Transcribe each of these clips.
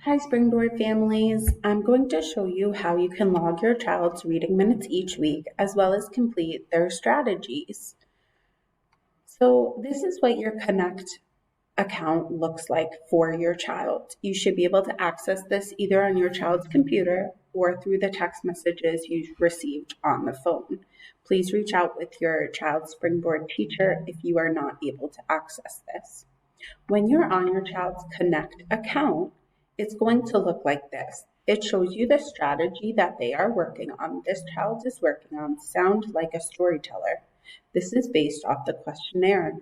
Hi Springboard families, I'm going to show you how you can log your child's reading minutes each week as well as complete their strategies. So this is what your Connect account looks like for your child. You should be able to access this either on your child's computer or through the text messages you've received on the phone. Please reach out with your child's Springboard teacher if you are not able to access this. When you're on your child's Connect account, it's going to look like this. It shows you the strategy that they are working on. This child is working on Sound Like a Storyteller. This is based off the questionnaire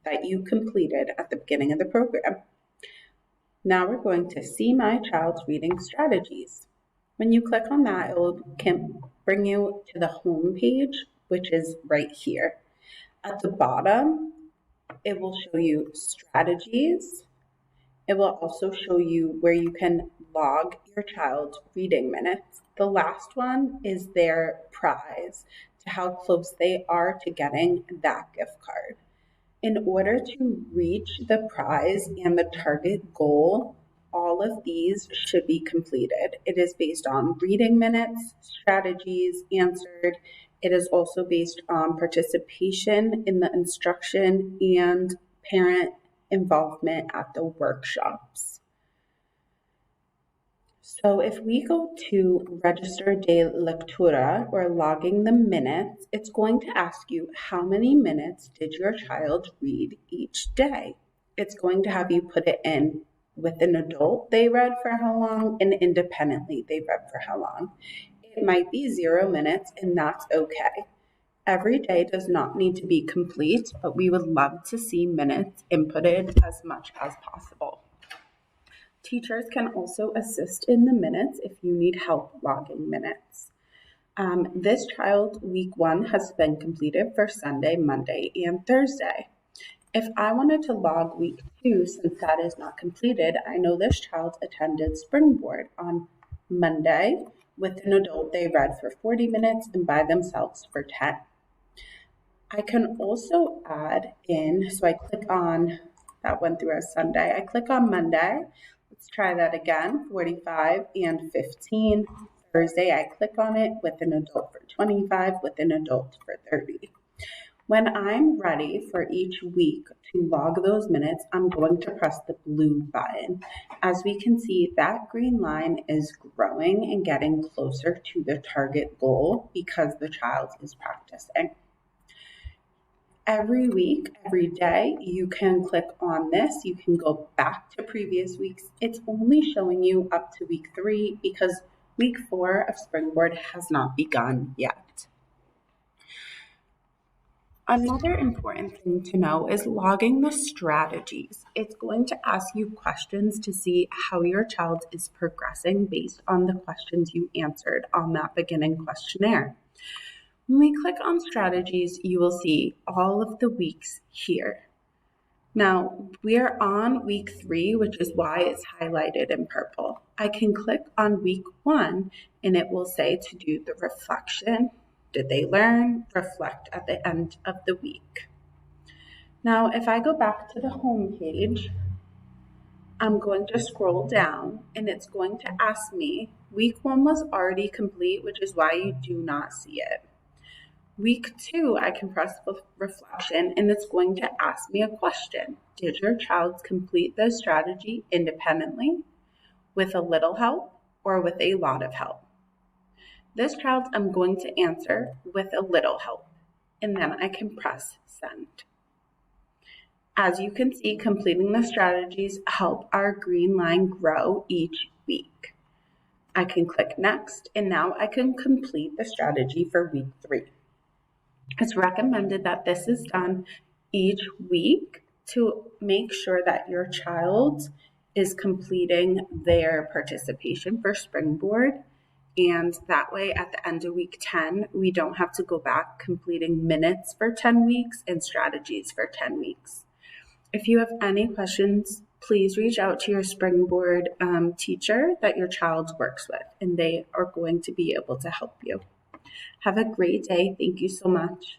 that you completed at the beginning of the program. Now we're going to see my child's reading strategies. When you click on that, it will bring you to the home page, which is right here. At the bottom, it will show you strategies. It will also show you where you can log your child's reading minutes. The last one is their prize, to how close they are to getting that gift card. In order to reach the prize and the target goal, all of these should be completed. It is based on reading minutes, strategies answered. It is also based on participation in the instruction and parent involvement at the workshops. So if we go to Register de Lectura or logging the minutes, it's going to ask you how many minutes did your child read each day. It's going to have you put it in with an adult they read for how long and independently they read for how long. It might be 0 minutes and that's okay. Every day does not need to be complete, but we would love to see minutes inputted as much as possible. Teachers can also assist in the minutes if you need help logging minutes. This child, week 1, has been completed for Sunday, Monday, and Thursday. If I wanted to log week 2, since that is not completed, I know this child attended Springboard on Monday. With an adult, they read for 40 minutes and by themselves for 10. I can also add in, so I click on, that went through as Sunday, I click on Monday. Let's try that again, 45 and 15. Thursday, I click on it with an adult for 25, with an adult for 30. When I'm ready for each week to log those minutes, I'm going to press the blue button. As we can see, that green line is growing and getting closer to the target goal because the child is practicing. Every week, every day, you can click on this. You can go back to previous weeks. It's only showing you up to week 3 because week 4 of Springboard has not begun yet. Another important thing to know is logging the strategies. It's going to ask you questions to see how your child is progressing based on the questions you answered on that beginning questionnaire. When we click on strategies, you will see all of the weeks here. Now, we're on week 3, which is why it's highlighted in purple. I can click on week 1 and it will say to do the reflection. Did they learn? Reflect at the end of the week. Now, if I go back to the home page, I'm going to scroll down and it's going to ask me, week 1 was already complete, which is why you do not see it. Week 2, I can press reflection and it's going to ask me a question. Did your child complete the strategy independently, with a little help, or with a lot of help? This child I'm going to answer with a little help, and then I can press send. As you can see, completing the strategies help our green line grow each week. I can click next, and now I can complete the strategy for week 3. It's recommended that this is done each week to make sure that your child is completing their participation for Springboard. And that way, at the end of week 10, we don't have to go back completing minutes for 10 weeks and strategies for 10 weeks. If you have any questions, please reach out to your Springboard teacher that your child works with, and they are going to be able to help you. Have a great day. Thank you so much.